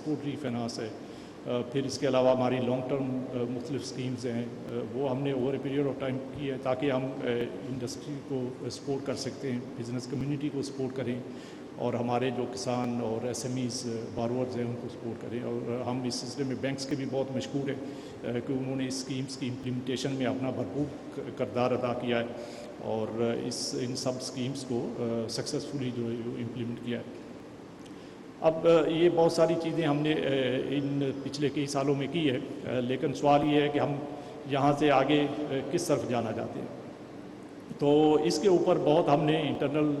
एक्सपोर्टरी finance है, फिर इसके अलावा हमारी लॉन्ग टर्म मुख्तलिफ स्कीम्स हैं, वो हमने over a period of time की है ताकि हम इंडस्ट्री को सपोर्ट कर सकते हैं, बिज़नेस कम्युनिटी को सपोर्ट करें और हमारे जो किसान और SMEs बारोअर्स हैं उनको सपोर्ट करें। और हम इस सिलसिले में बैंक्स के भी बहुत मशहूर हैं कि उन्होंने इस स्कीम्स की इम्प्लीमेंटेशन में अपना भरपूर किरदार अदा किया है और इन सब स्कीम्स को सक्सेसफुली जो है इम्प्लीमेंट किया है। अब ये बहुत सारी चीज़ें हमने इन पिछले कई सालों में की है, लेकिन सवाल ये है कि हम यहाँ से आगे किस तरफ जाना चाहते हैं। तो इसके ऊपर बहुत हमने इंटरनल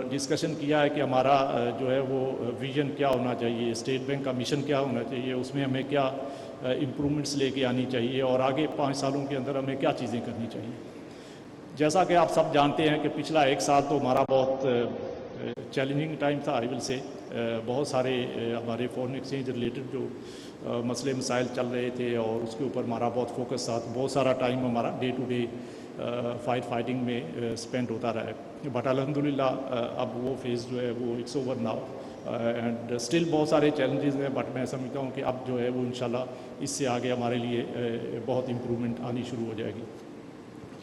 डिस्कशन किया है कि हमारा जो है वो विज़न क्या होना चाहिए, स्टेट बैंक का मिशन क्या होना चाहिए, उसमें हमें क्या इम्प्रूवमेंट्स लेके आनी चाहिए और आगे 5 सालों के अंदर हमें क्या चीज़ें करनी चाहिए। जैसा कि आप सब जानते हैं कि पिछला 1 साल तो हमारा बहुत चैलेंजिंग टाइम था, आई विल से। बहुत सारे हमारे फॉरेन एक्सचेंज रिलेटेड जो मसले मसाइल चल रहे थे और उसके ऊपर हमारा बहुत फोकस था, बहुत सारा टाइम हमारा डे टू डे फाइटिंग में स्पेंड होता रहा है। बट अल्हम्दुलिल्लाह अब वो फेज़ जो है वो it's over now and still बहुत सारे चैलेंजेस हैं, बट मैं समझता हूँ कि अब जो है वो इंशाल्लाह इससे आगे हमारे लिए बहुत इम्प्रूवमेंट आनी शुरू हो जाएगी।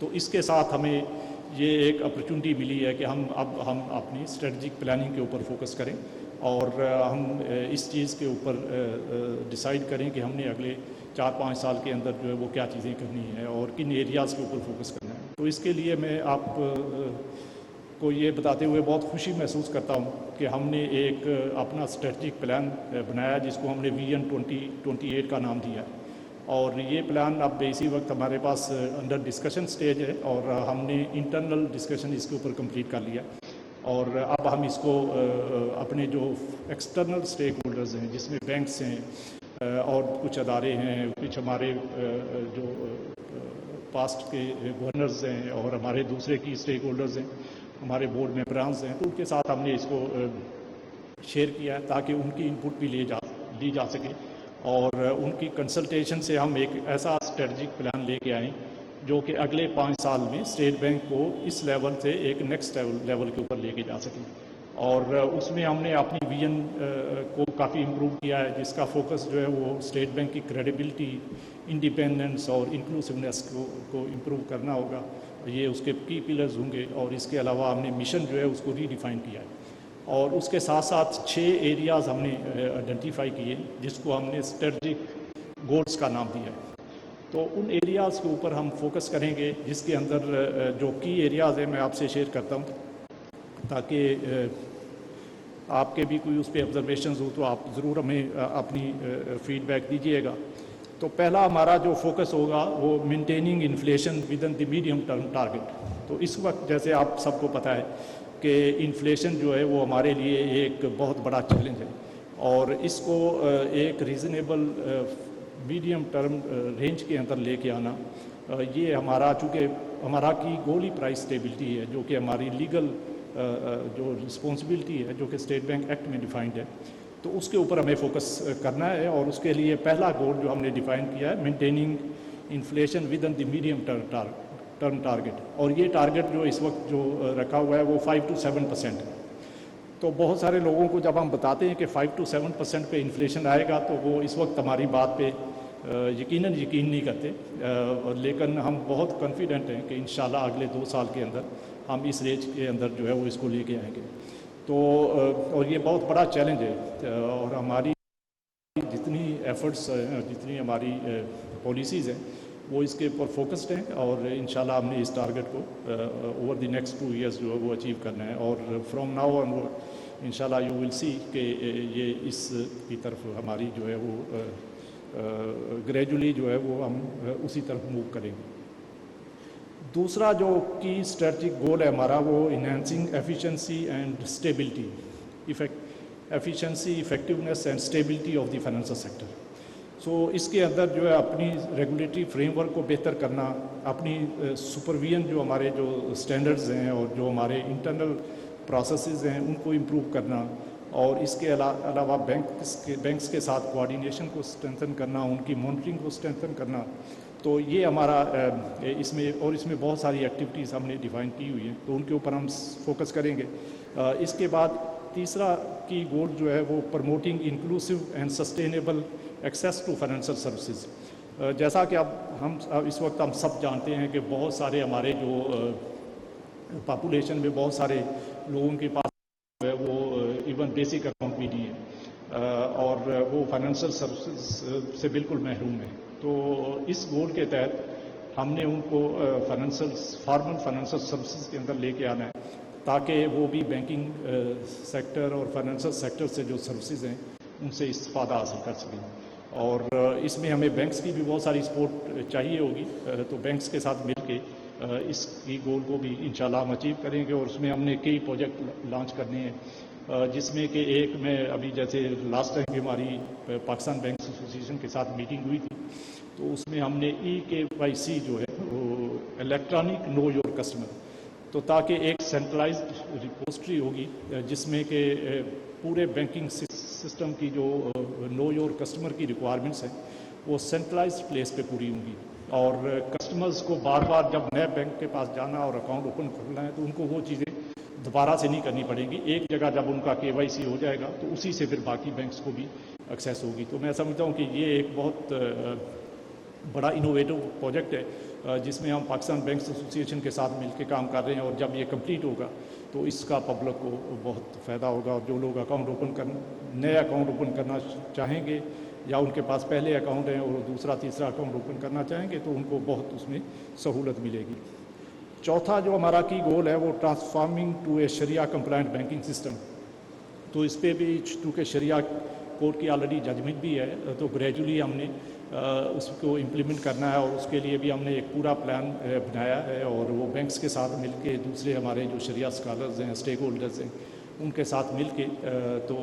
तो इसके साथ हमें ये एक अपॉर्चुनिटी मिली है कि हम अपनी स्ट्रेटजिक प्लानिंग के ऊपर फोकस करें और हम इस चीज़ के ऊपर डिसाइड करें कि हमने अगले 4-5 साल के अंदर जो है वो क्या चीज़ें करनी है और किन एरियाज़ के ऊपर फोकस करना है। तो इसके लिए मैं आप को ये बताते हुए बहुत खुशी महसूस करता हूँ कि हमने एक अपना स्ट्रेटजिक प्लान बनाया जिसको हमने विजन 2028 का नाम दिया है और ये प्लान अब इसी वक्त हमारे पास अंडर डिस्कशन स्टेज है और हमने इंटरनल डिस्कशन इसके ऊपर कंप्लीट कर लिया और अब हम इसको अपने जो एक्सटर्नल स्टेक होल्डर्स हैं जिसमें बैंक्स हैं और कुछ अदारे हैं, कुछ हमारे जो पास्ट के गवर्नर्स हैं और हमारे दूसरे की स्टेक होल्डर्स हैं, हमारे बोर्ड मेंबर्स हैं, तो उनके साथ हमने इसको शेयर किया है ताकि उनकी इनपुट भी ली जा सके और उनकी कंसल्टेशन से हम एक ऐसा स्ट्रेटजिक प्लान लेके आए जो कि अगले 5 साल में स्टेट बैंक को इस लेवल से एक नेक्स्ट लेवल के ऊपर लेके जा सकें। और उसमें हमने अपनी विजन को काफ़ी इम्प्रूव किया है जिसका फोकस जो है वो स्टेट बैंक की क्रेडिबिलिटी, इंडिपेंडेंस और इंक्लूसिवनेस को इम्प्रूव करना होगा, ये उसके की पिलर्स होंगे। और इसके अलावा हमने मिशन जो है उसको रीडिफाइन किया है और उसके साथ साथ 6 एरियाज़ हमने आइडेंटिफाई किए जिसको हमने स्ट्रेटजिक गोल्स का नाम दिया है। तो उन एरियाज़ के ऊपर हम फोकस करेंगे जिसके अंदर जो की एरियाज़ हैं मैं आपसे शेयर करता हूँ ताकि आपके भी कोई उस पर ऑब्जर्वेशंस हो तो आप ज़रूर हमें अपनी फीडबैक दीजिएगा। तो पहला हमारा जो फोकस होगा वो maintaining inflation with in the medium term target. तो इस वक्त जैसे आप सबको पता है कि इन्फ्लेशन जो है वो हमारे लिए एक बहुत बड़ा चैलेंज है और इसको एक रीज़नेबल मीडियम टर्म रेंज के अंदर लेके आना, ये हमारा चूँकि हमारा की गोल ही प्राइस स्टेबिलिटी है जो कि हमारी लीगल जो रिस्पॉन्सिबिलिटी है जो कि स्टेट बैंक एक्ट में डिफाइंड है, तो उसके ऊपर हमें फोकस करना है। और उसके लिए पहला गोल जो हमने डिफाइन किया है maintaining inflation with in the medium term target, और ये टारगेट जो इस वक्त जो रखा हुआ है वो 5 to 7% है। तो बहुत सारे लोगों को जब हम बताते हैं कि 5 to 7% पे इन्फ्लेशन आएगा तो वो इस वक्त हमारी बात पे यकीन नहीं करते, लेकिन हम बहुत कॉन्फिडेंट हैं कि इंशाल्लाह अगले 2 साल के अंदर हम इस रेंज के अंदर जो है वो इसको लेके आएंगे। तो और ये बहुत बड़ा चैलेंज है और हमारी जितनी एफर्ट्स जितनी हमारी पॉलिसीज़ हैं वो इसके ऊपर फोकस्ड हैं और इंशाल्लाह हमने इस टारगेट को ओवर द नेक्स्ट 2 years जो है वो अचीव करना है। और फ्रॉम नाउ ऑनवर्ड इंशाल्लाह यू विल सी कि ये इस की तरफ हमारी जो है वो ग्रेजुअली जो है वो हम उसी तरफ मूव करेंगे। दूसरा जो की स्ट्रेटजिक गोल है हमारा वो enhancing efficiency and stability, efficiency, effectiveness and stability of the financial sector. So इसके अंदर जो है अपनी रेगुलेटरी फ्रेमवर्क को बेहतर करना, अपनी सुपरविजन जो हमारे जो स्टैंडर्ड्स हैं और जो हमारे इंटरनल प्रोसेसेस हैं उनको इम्प्रूव करना, और इसके अलावा बैंक्स के साथ कोऑर्डिनेशन को स्ट्रेंथन करना, उनकी मॉनिटरिंग को स्ट्रेंथन करना। तो ये हमारा इसमें बहुत सारी एक्टिविटीज़ हमने डिफाइन की हुई हैं, तो उनके ऊपर हम फोकस करेंगे। इसके बाद तीसरा کی گول جو ہے وہ promoting inclusive and sustainable access to financial services. جیسا کہ اب اس وقت ہم سب جانتے ہیں کہ بہت سارے ہمارے جو پاپولیشن میں بہت سارے لوگوں کے پاس جو ہے وہ ایون بیسک اکاؤنٹ بھی نہیں ہے اور وہ فائنینشیل سروسز سے بالکل محروم ہیں. تو اس گول کے تحت ہم نے ان کو فارمل فائنینشیل سروسز کے اندر لے کے آنا ہے تاکہ وہ بھی بینکنگ سیکٹر اور فائنینشیل سیکٹر سے جو سروسز ہیں ان سے استفادہ حاصل کر سکیں. اور اس میں ہمیں بینکس کی بھی بہت ساری سپورٹ چاہیے ہوگی. تو بینکس کے ساتھ مل کے اس کی گول کو بھی انشاءاللہ ہم اچیو کریں گے. اور اس میں ہم نے کئی پروجیکٹ لانچ کرنے ہیں جس میں کہ ایک میں ابھی جیسے لاسٹ ٹائم بھی ہماری پاکستان بینکس ایسوسیشن کے ساتھ میٹنگ ہوئی تھی تو اس میں ہم نے EKYC جو ہے وہ الیکٹرانک نو یور کسٹمر تو تاکہ ایک سینٹرلائزڈ ریپوزٹری ہوگی جس میں کہ پورے بینکنگ سسٹم کی جو نو یور کسٹمر کی ریکوائرمنٹس ہیں وہ سینٹرلائزڈ پلیس پہ پوری ہوں گی. اور کسٹمرز کو بار بار جب نئے بینک کے پاس جانا اور اکاؤنٹ اوپن کرنا ہے تو ان کو وہ چیزیں دوبارہ سے نہیں کرنی پڑیں گی. ایک جگہ جب ان کا KYC ہو جائے گا تو اسی سے پھر باقی بینکس کو بھی ایکسیس ہوگی. تو میں سمجھتا ہوں کہ یہ ایک بہت بڑا انوویٹو پروجیکٹ ہے جس میں ہم پاکستان بینکس ایسوسیشن کے ساتھ مل کے کام کر رہے ہیں. اور جب یہ کمپلیٹ ہوگا تو اس کا پبلک کو بہت فائدہ ہوگا. اور جو لوگ نئے اکاؤنٹ اوپن کرنا چاہیں گے یا ان کے پاس پہلے اکاؤنٹ ہیں اور دوسرا تیسرا اکاؤنٹ اوپن کرنا چاہیں گے تو ان کو بہت اس میں سہولت ملے گی. چوتھا جو ہمارا کی گول ہے وہ transforming to a Sharia compliant banking system. تو اس پہ بھی چونکہ شریعہ کورٹ کی آلریڈی ججمنٹ بھی ہے تو گریجولی ہم نے اس کو امپلیمنٹ کرنا ہے. اور اس کے لیے بھی ہم نے ایک پورا پلان بنایا ہے اور وہ بینکس کے ساتھ مل کے دوسرے ہمارے جو شریعہ اسکالرز ہیں اسٹیک ہولڈرز ہیں ان کے ساتھ مل کے تو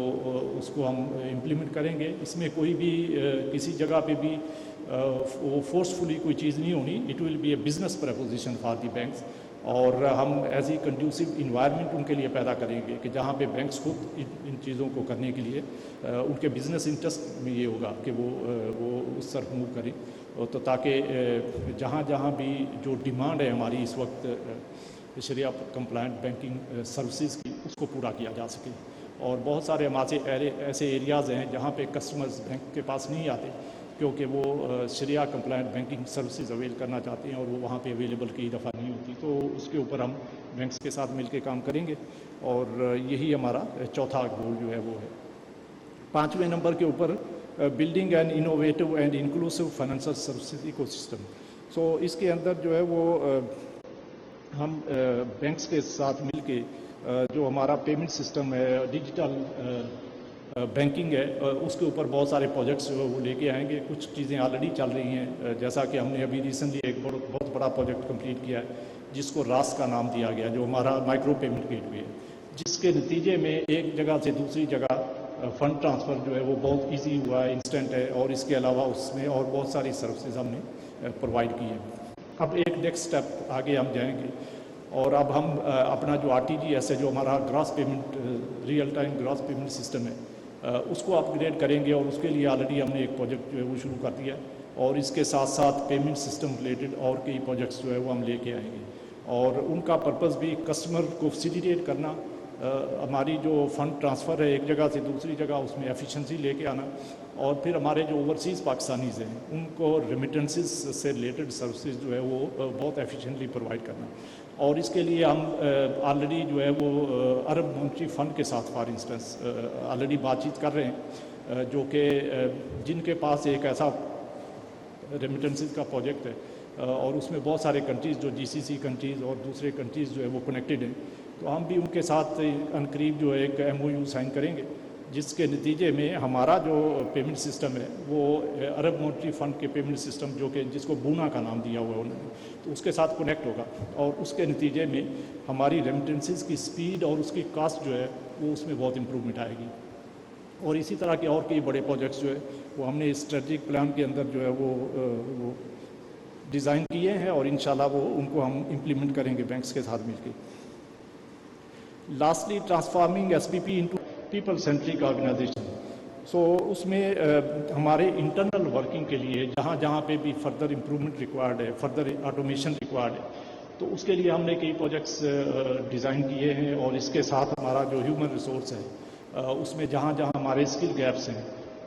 اس کو ہم امپلیمنٹ کریں گے. اس میں کوئی بھی کسی جگہ پہ بھی فورسفلی کوئی چیز نہیں ہونی. It will be a business proposition for the banks. اور ہم ایسی کنڈیوسو انوائرمنٹ ان کے لیے پیدا کریں گے کہ جہاں پہ بینکس خود ان چیزوں کو کرنے کے لیے ان کے بزنس انٹرسٹ میں یہ ہوگا کہ وہ اس طرف موو کریں. تو تاکہ جہاں جہاں بھی جو ڈیمانڈ ہے ہماری اس وقت شریعہ کمپلائنٹ بینکنگ سروسز کی اس کو پورا کیا جا سکے. اور بہت سارے ہمارے ایسے ایریاز ہیں جہاں پہ کسٹمرز بینک کے پاس نہیں آتے کیونکہ وہ شریعہ کمپلائنٹ بینکنگ سروسز اویل کرنا چاہتے ہیں اور وہ وہاں پہ اویلیبل کئی دفعہ نہیں ہوتی. تو اس کے اوپر ہم بینکس کے ساتھ مل کے کام کریں گے اور یہی ہمارا چوتھا گول جو ہے وہ ہے. پانچویں نمبر کے اوپر building an innovative and inclusive financial services ecosystem. So اس کے اندر جو ہے وہ ہم بینکس کے ساتھ مل کے جو ہمارا پیمنٹ سسٹم ہے ڈیجیٹل بینکنگ ہے اس کے اوپر بہت سارے پروجیکٹس جو ہے وہ لے کے آئیں گے. کچھ چیزیں آلریڈی چل رہی ہیں جیسا کہ ہم نے ابھی ریسنٹلی ایک بہت بڑا پروجیکٹ کمپلیٹ کیا ہے جس کو راس کا نام دیا گیا جو ہمارا مائکرو پیمنٹ گیٹ وے ہے جس کے نتیجے میں ایک جگہ سے دوسری جگہ فنڈ ٹرانسفر جو ہے وہ بہت ایزی ہوا ہے, انسٹنٹ ہے. اور اس کے علاوہ اس میں اور بہت ساری سروسز ہم نے پرووائڈ کی ہیں. اب ایک نیکسٹ اسٹیپ آگے ہم جائیں گے اور اب ہم اپنا جو RTGS ہے جو ہمارا gross payment real time gross payment system ہے اس کو اپ گریڈ کریں گے. اور اس کے لیے آلریڈی ہم نے ایک پروجیکٹ جو ہے وہ شروع کر دیا ہے اور اس کے ساتھ ساتھ پیمنٹ سسٹم ریلیٹڈ اور کئی پروجیکٹس جو ہے وہ ہم لے کے آئیں گے. اور ان کا پرپز بھی کسٹمر کو فیسیلیٹیٹ کرنا, ہماری جو فنڈ ٹرانسفر ہے ایک جگہ سے دوسری جگہ اس میں ایفیشنسی لے کے آنا, اور پھر ہمارے جو اوورسیز پاکستانیز ہیں ان کو ریمیٹنسز سے ریلیٹڈ سروسز جو ہے وہ بہت ایفیشینٹلی پرووائڈ کرنا. اور اس کے لیے ہم آلریڈی جو ہے وہ عرب مونیٹری فنڈ کے ساتھ فار انسٹنس آلریڈی بات چیت کر رہے ہیں جو کہ جن کے پاس ایک ایسا ریمیٹنسز کا پروجیکٹ ہے اور اس میں بہت سارے کنٹریز جو GCC کنٹریز اور دوسرے کنٹریز جو ہے وہ کنیکٹڈ ہیں. تو ہم بھی ان کے ساتھ عنقریب جو ہے ایک MOU سائن کریں گے جس کے نتیجے میں ہمارا جو پیمنٹ سسٹم ہے وہ عرب مونیٹری فنڈ کے پیمنٹ سسٹم جو کہ جس کو بونا کا نام دیا ہوا ہے انہوں نے, تو اس کے ساتھ کنیکٹ ہوگا. اور اس کے نتیجے میں ہماری ریمیٹنسز کی سپیڈ اور اس کی کاسٹ جو ہے وہ اس میں بہت امپرومنٹ آئے گی. اور اسی طرح کے اور کئی بڑے پروجیکٹس جو ہے وہ ہم نے اسٹریٹجک پلان کے اندر جو ہے وہ ڈیزائن کیے ہیں اور انشاءاللہ وہ ان کو ہم امپلیمنٹ کریں گے بینکس کے ساتھ مل کے. Lastly transforming SPP into people centric organization. So اس میں ہمارے انٹرنل ورکنگ کے لیے جہاں جہاں پہ بھی فردر امپرومنٹ ریکوائرڈ ہے, فردر آٹومیشن ریکوائرڈ ہے, تو اس کے لیے ہم نے کئی پروجیکٹس ڈیزائن کیے ہیں. اور اس کے ساتھ ہمارا جو ہیومن ریسورس ہے اس میں جہاں جہاں ہمارے اسکل گیپس ہیں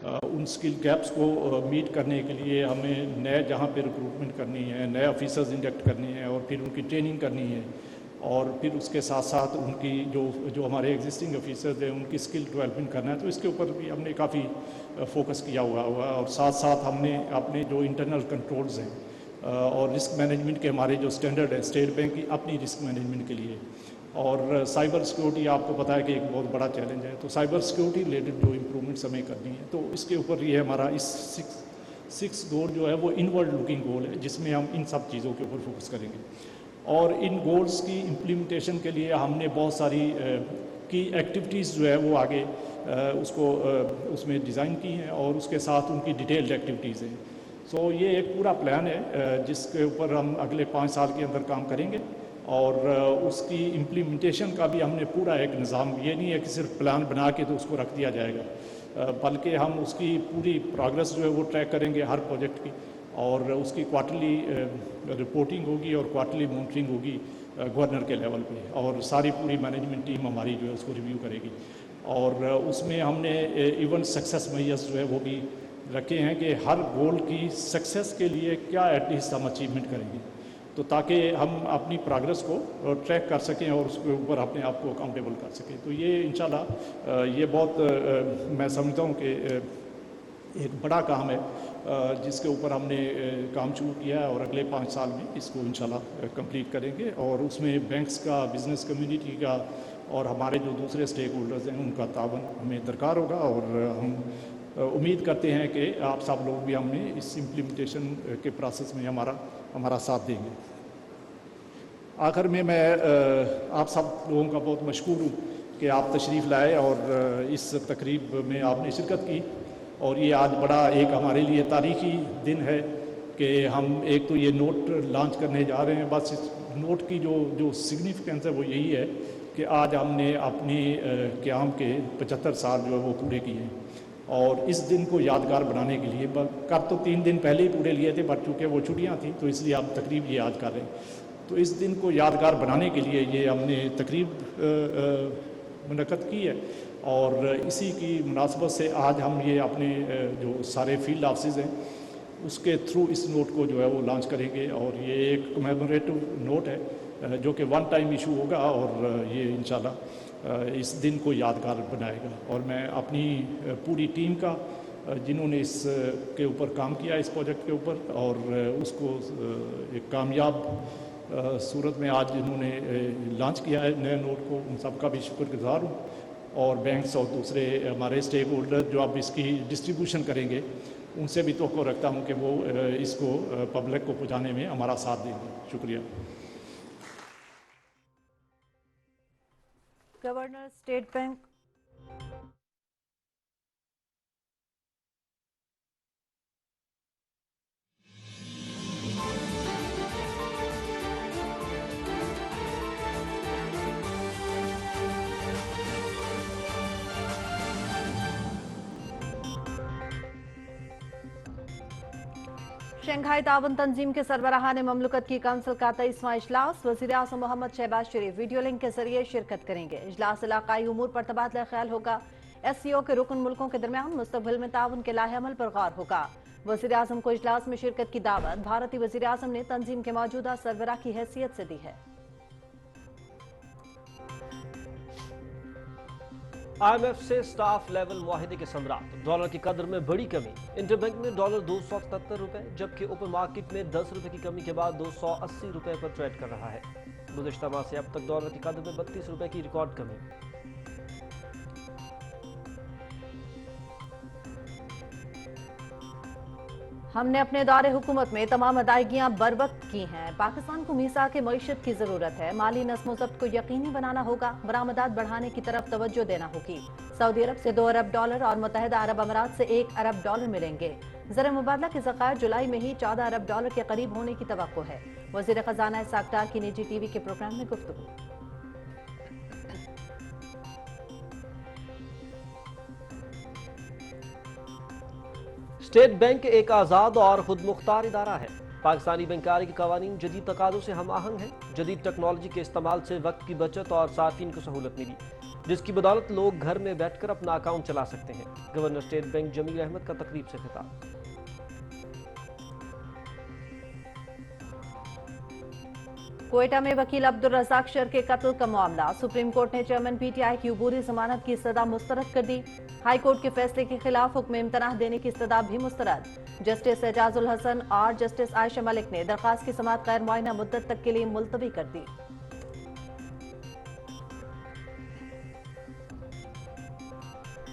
ان اسکل گیپس کو میٹ کرنے کے لیے ہمیں نئے جہاں پہ ریکروٹمنٹ کرنی ہے، نئے آفیسرز انڈکٹ کرنی ہے اور پھر ان کی ٹریننگ کرنی ہے، اور پھر اس کے ساتھ ساتھ ان کی جو ہمارے ایگزسٹنگ آفیسرز ہیں ان کی اسکل ڈیولپمنٹ کرنا ہے. تو اس کے اوپر بھی ہم نے کافی فوکس کیا ہوا اور ساتھ ساتھ ہم نے اپنے جو انٹرنل کنٹرولز ہیں اور رسک مینجمنٹ کے ہمارے جو اسٹینڈرڈ ہے اسٹیٹ بینک کی اپنی رسک مینجمنٹ کے لیے، اور سائبر سیکورٹی آپ کو پتہ ہے کہ ایک بہت بڑا چیلنج ہے، تو سائبر سیکورٹی ریلیٹڈ جو امپرومنٹس ہمیں کرنی ہے، تو اس کے اوپر یہ ہمارا اس سکس گول جو ہے وہ انورڈ لکنگ گول ہے، جس میں ہم ان سب چیزوں کے اوپر فوکس کریں گے. اور ان گولز کی امپلیمنٹیشن کے لیے ہم نے بہت ساری کی ایکٹیویٹیز جو ہے وہ آگے اس میں ڈیزائن کی ہیں اور اس کے ساتھ ان کی ڈیٹیلڈ ایکٹیویٹیز ہیں. سو یہ ایک پورا پلان ہے جس کے اوپر ہم اگلے 5 سال کے اندر کام کریں گے، اور اس کی امپلیمنٹیشن کا بھی ہم نے پورا ایک نظام، یہ نہیں ہے کہ صرف پلان بنا کے تو اس کو رکھ دیا جائے گا، بلکہ ہم اس کی پوری پروگرس جو ہے وہ ٹریک کریں گے ہر پروجیکٹ کی، اور اس کی کوارٹرلی رپورٹنگ ہوگی اور کوارٹرلی مانیٹرنگ ہوگی گورنر کے لیول پہ، اور ساری پوری مینجمنٹ ٹیم ہماری جو ہے اس کو ریویو کرے گی. اور اس میں ہم نے ایونٹ سکسیس میئرز جو ہے وہ بھی رکھے ہیں کہ ہر گول کی سکسیس کے لیے کیا ایٹ لیسٹ ہم اچیومنٹ کریں گے، تو تاکہ ہم اپنی پروگرس کو ٹریک کر سکیں اور اس کے اوپر اپنے آپ کو اکاؤنٹیبل کر سکیں. تو یہ انشاءاللہ یہ بہت میں سمجھتا ہوں کہ ایک بڑا کام ہے جس کے اوپر ہم نے کام شروع کیا ہے، اور اگلے 5 سال میں اس کو انشاءاللہ کمپلیٹ کریں گے، اور اس میں بینکس کا، بزنس کمیونٹی کا اور ہمارے جو دوسرے اسٹیک ہولڈرز ہیں ان کا تعاون ہمیں درکار ہوگا، اور ہم امید کرتے ہیں کہ آپ سب لوگ بھی ہمیں اس امپلیمنٹیشن کے پروسیس میں ہمارا ساتھ دیں گے. آخر میں آپ سب لوگوں کا بہت مشکور ہوں کہ آپ تشریف لائے اور اس تقریب میں آپ نے شرکت کی، اور یہ آج بڑا ایک ہمارے لیے تاریخی دن ہے کہ ہم ایک تو یہ نوٹ لانچ کرنے جا رہے ہیں. بس اس نوٹ کی جو سگنیفیکنس ہے وہ یہی ہے کہ آج ہم نے اپنی قیام کے 75 سال جو ہے وہ پورے کیے ہیں، اور اس دن کو یادگار بنانے کے لیے کب تو 3 دن پہلے ہی پورے لیے تھے، بٹ چونکہ وہ چھٹیاں تھیں تو اس لیے آپ تقریب یہ آج کر رہے ہیں. تو اس دن کو یادگار بنانے کے لیے یہ ہم نے تقریب منعقد کی ہے، اور اسی کی مناسبت سے آج ہم یہ اپنے جو سارے فیلڈ آفسز ہیں اس کے تھرو اس نوٹ کو جو ہے وہ لانچ کریں گے، اور یہ ایک کمیموریٹو نوٹ ہے جو کہ 1 ٹائم ایشو ہوگا، اور یہ انشاءاللہ اس دن کو یادگار بنائے گا. اور میں اپنی پوری ٹیم کا جنہوں نے اس کے اوپر کام کیا اس پروجیکٹ کے اوپر، اور اس کو ایک کامیاب صورت میں آج جنہوں نے لانچ کیا ہے نئے نوٹ کو، ان سب کا بھی شکر گزار ہوں. اور بینکس اور دوسرے ہمارے اسٹیک ہولڈر جو اب اس کی ڈسٹریبیوشن کریں گے ان سے بھی توقع رکھتا ہوں کہ وہ اس کو پبلک کو پہنچانے میں ہمارا ساتھ دیں گے. شکریہ. گورنر اسٹیٹ بینک شنگھائی تعاون تنظیم کے سربراہان مملکت کی کونسل کا 23واں اجلاس، وزیر اعظم محمد شہباز شریف ویڈیو لنک کے ذریعے شرکت کریں گے. اجلاس علاقائی امور پر تبادلہ خیال ہوگا. ایس سی او کے رکن ملکوں کے درمیان مستقبل میں تعاون کے لائحہ عمل پر غور ہوگا. وزیر اعظم کو اجلاس میں شرکت کی دعوت بھارتی وزیر اعظم نے تنظیم کے موجودہ سربراہ کی حیثیت سے دی ہے. IMF سے سٹاف لیول معاہدے کے ثمرات، ڈالر کی قدر میں بڑی کمی. انٹر بینک میں ڈالر 277 روپے، جبکہ اوپن مارکیٹ میں 10 روپے کی کمی کے بعد 280 روپے پر ٹریڈ کر رہا ہے. گزشتہ ماہ سے اب تک ڈالر کی قدر میں 32 روپے کی ریکارڈ کمی. ہم نے اپنے دور حکومت میں تمام ادائیگیاں بروقت کی ہیں. پاکستان کو میثاق معیشت کی ضرورت ہے. مالی نظم و ضبط کو یقینی بنانا ہوگا. برآمدات بڑھانے کی طرف توجہ دینا ہوگی. سعودی عرب سے 2 ارب ڈالر اور متحدہ عرب امارات سے 1 ارب ڈالر ملیں گے. زر مبادلہ کے ذخائر جولائی میں ہی 14 ارب ڈالر کے قریب ہونے کی توقع ہے. وزیر خزانہ اسحاق ڈار کی نجی ٹی وی کے پروگرام میں گفتگو. اسٹیٹ بینک ایک آزاد اور خود مختار ادارہ ہے. پاکستانی بینکاری کے قوانین جدید تقاضوں سے ہم آہنگ ہیں. جدید ٹیکنالوجی کے استعمال سے وقت کی بچت اور صارفین کو سہولت ملی. जिस की बदौलत लोग घर में बैठकर अपना अकाउंट चला सकते हैं। Governor state bank Jamil Ahmed का तकरीब से खिताब। कोयटा में वकील अब्दुल रज़ाक शर के कत्ल का मामला, सुप्रीम कोर्ट ने चेयरमैन पीटीआई की अबूरी जमानत की सजा मुस्तरद कर दी। हाई कोर्ट के फैसले के खिलाफ हुक्म इम्तनाह देने की सजा भी मुस्तरद। जस्टिस एजाजुल हसन और जस्टिस आयशा मलिक ने दरखास्त की समाअत गैर मुआयना मुद्दत तक के लिए मुलतवी कर दी।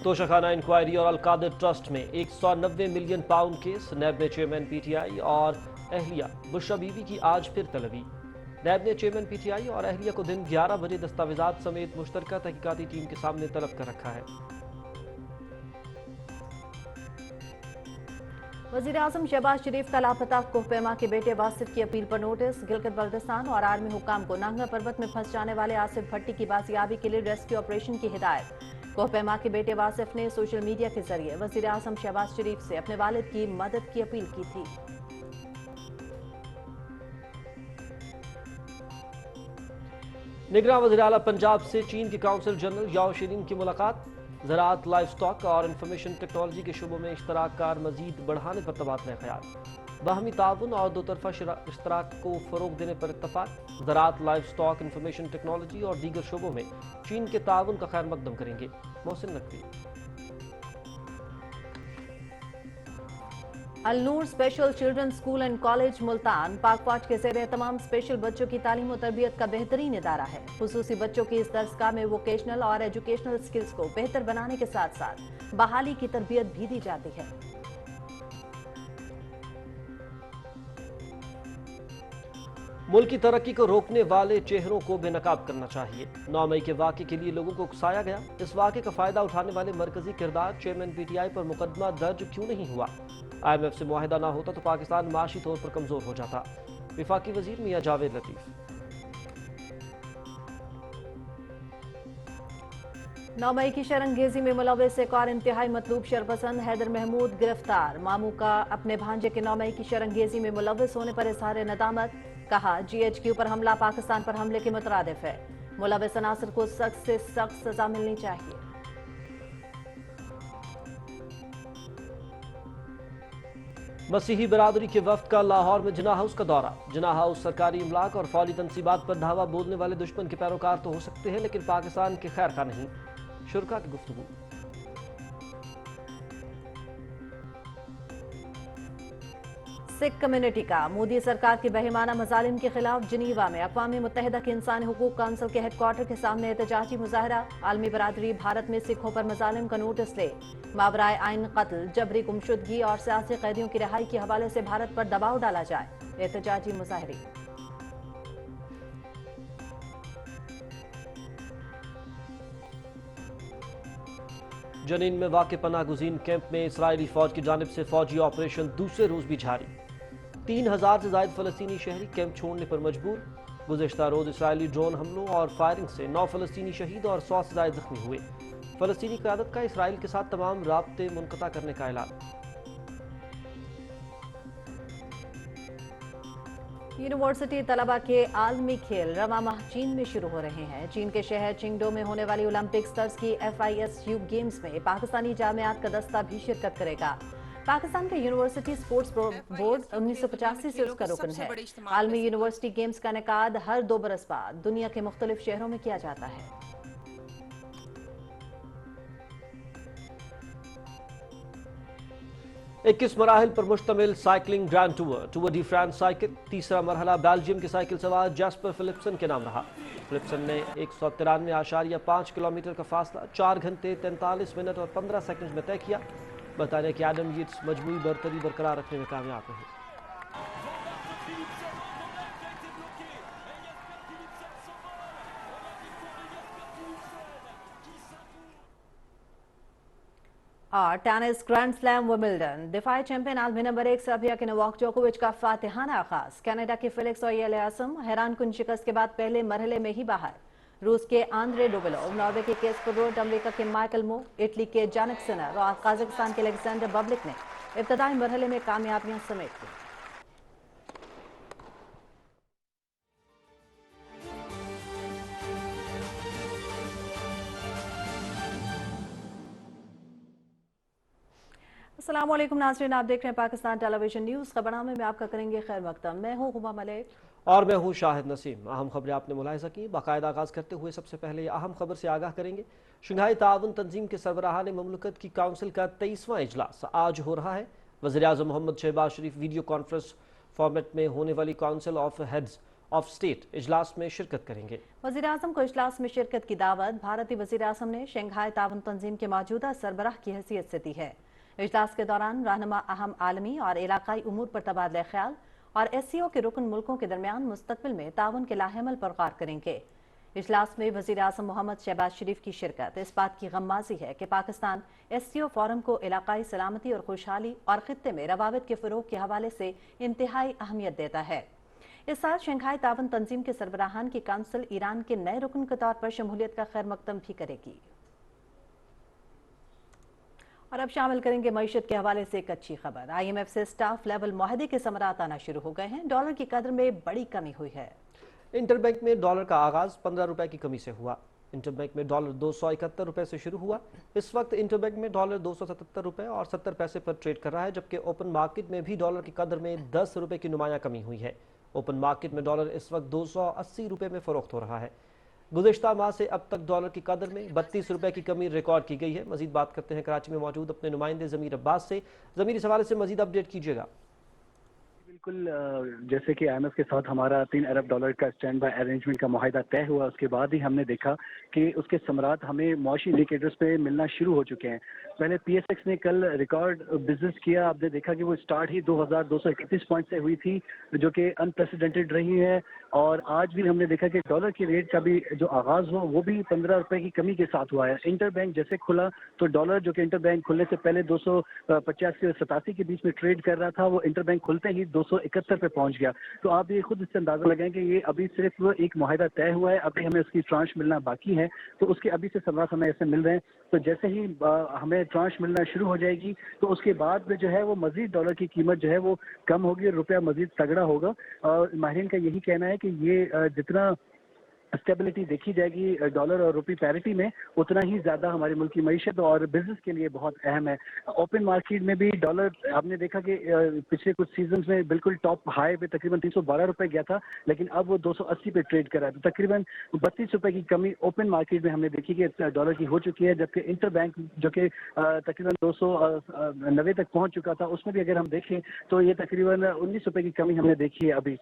तोशाखाना इंक्वायरी और अलकादिर ट्रस्ट में 190 मिलियन पाउंड केस। नैब में चेयरमैन पीटीआई और अहलिया बुशरा बीबी की आज फिर तलबी। नैब ने चेयरमैन पीटीआई और अहलिया को दिन 11 बजे दस्तावेजात समेत मुश्तरका तहकीकाती टीम के सामने तलब कर रखा है। वजीर आजम शहबाज शरीफ का लापता कोहपेमा के बेटे वासिफ की अपील पर नोटिस। गिलगित बल्तिस्तान और आर्मी हुकाम को नांगा पर्वत में फंस जाने वाले आसिफ भट्टी की बाजियाबी के लिए रेस्क्यू ऑपरेशन की हिदायत। कोहपेमा के बेटे वासिफ ने सोशल मीडिया के जरिए वजीर आजम शहबाज शरीफ से अपने वालिद की मदद की अपील की थी। निगरान वज़ीर आला पंजाब से चीन के काउंसिल जनरल याओ शीरिन की मुलाकात। ज़राअत, लाइफ स्टॉक और इंफॉर्मेशन टेक्नोलॉजी के शोबों में इश्तराक कार मजीद बढ़ाने पर तबादला ख्याल। बाहमी ताउन और दो तरफा इश्तराक को फरोग देने पर इत्तफाक। ज़राअत, लाइफ स्टॉक, इंफॉर्मेशन टेक्नोलॉजी और दीगर शोबों में चीन के ताउन का खैर मकदम करेंगे। Mohsin Naqvi. Al-Noor special children school and college Multan Pak फौज के ज़ेरे तमाम स्पेशल बच्चों की तालीम और तरबियत का बेहतरीन इदारा है। खुसूसी बच्चों की इस दरसगाह में वोकेशनल और एजुकेशनल स्किल्स को बेहतर बनाने के साथ साथ बहाली की तरबियत भी दी जाती है। मुल्क की तरक्की को रोकने वाले चेहरों को बेनकाब करना चाहिए। 9 मई के वाक़े के लिए लोगों को उकसाया गया। इस वाक़े का फायदा उठाने वाले मरकजी किरदार चेयरमैन पीटीआई पर मुकदमा दर्ज क्यों नहीं हुआ? IMF से मुआहिदा ना होता तो पाकिस्तान माशी तौर पर कमजोर हो जाता। विफाकी वजीर मियां जावेद लतीफ। 9 मई की शरंगेजी में मुलव्विस एक और इंतहाई मतलूब शरपसंद हैदर महमूद गिरफ्तार। मामू का अपने भांजे के 9 मई की शरंगेजी में मुलव्विस होने पर इजहार नदामत। कहा, GHQ पर हमला पाकिस्तान पर हमले के मुतरादिफ है। मुलव्विस अनासर को सख्त से सख्त सजा मिलनी चाहिए। मसीही बरादरी के वफ्द का लाहौर में जिन्ना हाउस का दौरा। जिन्ना हाउस सरकारी इमलाक और फौली तनसीबात पर धावा बोलने वाले दुश्मन के पैरोकार तो हो सकते हैं, लेकिन पाकिस्तान के खैर खा नहीं। शुरका की गुफ्तगू। सिख कम्युनिटी का मोदी सरकार की बेईमाना मजालिम के खिलाफ जिनीवा में अक़वाम मुत्तहिदा के इंसानी हुकूक काउंसिल के हेडक्वार्टर के सामने एहतजाजी मुजाहरा। आलमी बरादरी भारत में सिखों पर मजालिम का नोटिस ले। मावराए आइन कत्ल, जबरी गुमशुदगी और सियासी कैदियों की रिहाई के हवाले से भारत पर दबाव डाला जाए। एहतजाजी मुजाहरे। जनीन में वाक़ पनाह गुज़ीन कैंप में इसराइली फौज की जानिब से फौजी ऑपरेशन दूसरे रोज भी जारी। 3000 से ज्यादा फलस्तीनी शहरी कैंप छोड़ने पर मजबूर। गुज़िश्ता रोज इसराइली ड्रोन हमलों और फायरिंग से 9 फलस्तीनी शहीद और 100 से ज्यादा जख्मी हुए। फलस्तीनी क़यादत का इसराइल के साथ तमाम राब्ते मुनक़ता करने का ऐलान। यूनिवर्सिटी तलबा के आलमी खेल रवा माह चीन में शुरू हो रहे हैं। चीन के शहर चिंगडो में होने वाली ओलंपिक स्टर्स की FISU गेम्स में पाकिस्तानी जामियात का दस्ता भी शिरकत करेगा। पाकिस्तान का यूनिवर्सिटी स्पोर्ट्स बोर्ड 1985 से उसका रुकन है। आलमी यूनिवर्सिटी गेम्स का इनेकाद हर 2 बरस बाद दुनिया के मुख्तलिफ शहरों में किया जाता है। इक्कीस मराहिल पर मुश्तमिल cycling grand Tour de France cycle. तीसरा मरहला बेल्जियम के साइकिल सवार जैस्पर फिलिप्सन के नाम रहा। फिलिप्सन ने 193.5 किलोमीटर का फासला 4 घंटे 43 मिनट और 15 सेकंड में तय किया। बताने कि एडम यीट्स मजमूई बरतरी बरकरार रखने में कामयाब रहे। और टेनिस ग्रैंड स्लैम विंबलडन। दिफाई चैंपियन आलमी नंबर 1 सर्बिया के नोवाक जोकोविच का फातिहाना आगाज। कनाडा के फेलिक्स ऑयले-आसम हैरान कुन शिकस्त के बाद पहले मरहले में ही बाहर। रूस के आंद्रे डोबेलोव, नॉर्वे के केस्पर रोड, अमेरिका के माइकल मो, इटली के जानिक सिनर और कजाकिस्तान के अलेक्जेंडर बबलिक ने इब्तदाई मरहले में कामयाबियां समेट ली। अस्सलाम वालेकुम नाज़रीन, आप देख रहे हैं पाकिस्तान टेलीविजन न्यूज़। खबरनामे में आपका करेंगे खैर मकदम। मैं हूँ हुमा मलिक और मैं हूँ शाहिद नसीम। अहम खबरें आपने मुलाहिजा की। बाकायदा आगाज़ करते हुए सबसे पहले अहम खबर से आगाह करेंगे। शंघाई ताउन तंजीम के सरबराहान मुमलकत की काउंसिल का 23वां इजलास आज हो रहा है। वज़ीर-ए-आज़म मोहम्मद शहबाज शरीफ वीडियो कॉन्फ्रेंस फॉर्मेट में होने वाली council of heads of state इजलास में शिरकत करेंगे। वज़ीर-ए-आज़म को इजलास में शिरकत की दावत भारतीय वज़ीर-ए-आज़म ने शंघाई ताउन तंजीम के मौजूदा सरबराह की हैसियत से दी है। इजलास के दौरान रहनुमा अहम आलमी और इलाकाई उमूर पर तबादला ख्याल और SCO के रुकन मुल्कों के दरमियान मुस्तकबिल में ताउन के लाहेमल पर गौर करेंगे। इजलास में वज़ीर-ए-आज़म मोहम्मद शहबाज शरीफ की शिरकत इस बात की गम्माज़ी है कि पाकिस्तान SCO फोरम को इलाकाई सलामती और खुशहाली और खित्ते में रवाबित के फ़रोग़ के हवाले से इंतहाई अहमियत देता है। इस साल शंघाई ताउन तंजीम के सरबराहान की काउंसिल ईरान के नए रुकन के तौर पर शमूलियत का खैर मकदम भी करेगी। और अब शामिल करेंगे मईशत के हवाले से एक अच्छी खबर। IMF से स्टाफ लेवल मुआहदे के समरात आना शुरू हो गए हैं। डॉलर की कदर में बड़ी कमी हुई है। इंटरबैंक में डॉलर का आगाज 15 रुपए की कमी से हुआ। इंटरबैंक में डॉलर 271 रुपए से शुरू हुआ। इस वक्त इंटरबैंक में डॉलर 277 रुपए और 70 पैसे पर ट्रेड कर रहा है, जबकि ओपन मार्केट में भी डॉलर की कदर में 10 रुपए की नुमाया कमी हुई है। ओपन मार्केट में डॉलर इस वक्त 280 रुपए में फरोख्त हो रहा है। गुज़िश्ता माह से अब तक डॉलर की कदर में 32 रुपए की कमी रिकॉर्ड की गई है। मजीद बात करते हैं कराची में मौजूद अपने नुमाइंदे ज़मीर अब्बास से। ज़मीर, इस हवाले से मजीद अपडेट कीजिएगा। बिल्कुल, जैसे कि IMF के साथ हमारा 3 अरब डॉलर का स्टैंड बाय अरेंजमेंट का मुआहिदा तय हुआ, उसके बाद ही हमने देखा कि उसके समरात हमें मौशी इंडिकेटर्स पे मिलना शुरू हो चुके हैं। पहले PSX ने कल रिकॉर्ड बिजनेस किया। आपने देखा कि वो स्टार्ट ही 2231 पॉइंट से हुई थी, जो कि अनप्रेसिडेंटेड रही है। और आज भी हमने देखा कि डॉलर की रेट का भी जो आगाज हुआ वो भी 15 रुपए की कमी के साथ हुआ है। इंटर बैंक जैसे खुला तो डॉलर, जो कि इंटर बैंक खुलने से पहले 285 और 87 के बीच में ट्रेड कर रहा था, वो इंटर बैंक खुलते ही 271 पे पहुंच गया। तो आप ये खुद इससे अंदाजा लगाएं कि ये अभी सिर्फ एक मुआहिदा तय हुआ है, अभी हमें उसकी ट्रांश मिलना बाकी है। तो उसके अभी से समरात हमें ऐसे मिल रहे हैं। तो जैसे ही हमें ट्रांश मिलना शुरू हो जाएगी तो उसके बाद में जो है वो मजीद डॉलर की कीमत जो है वो कम होगी और रुपया मजीद तगड़ा होगा। और माहिरीन का यही कहना है कि ये जितना स्टेबिलिटी देखी जाएगी डॉलर और रुपी पैरिटी में, उतना ही ज़्यादा हमारे मुल्क की मईशत और बिजनेस के लिए बहुत अहम है। ओपन मार्केट में भी डॉलर आपने देखा कि पिछले कुछ सीजन्स में बिल्कुल टॉप हाई पे तकरीबन 312 रुपए गया था, लेकिन अब वो 280 पे ट्रेड कर रहा है। तो तकरीबन 32 रुपए की कमी ओपन मार्केट में हमने देखी कि डॉलर की हो चुकी है, जबकि इंटर बैंक जो कि तकरीबन 290 तक पहुँच चुका था, उसमें भी अगर हम देखें तो ये तकरीबन 19 रुपए की कमी हमने देखी है अभी।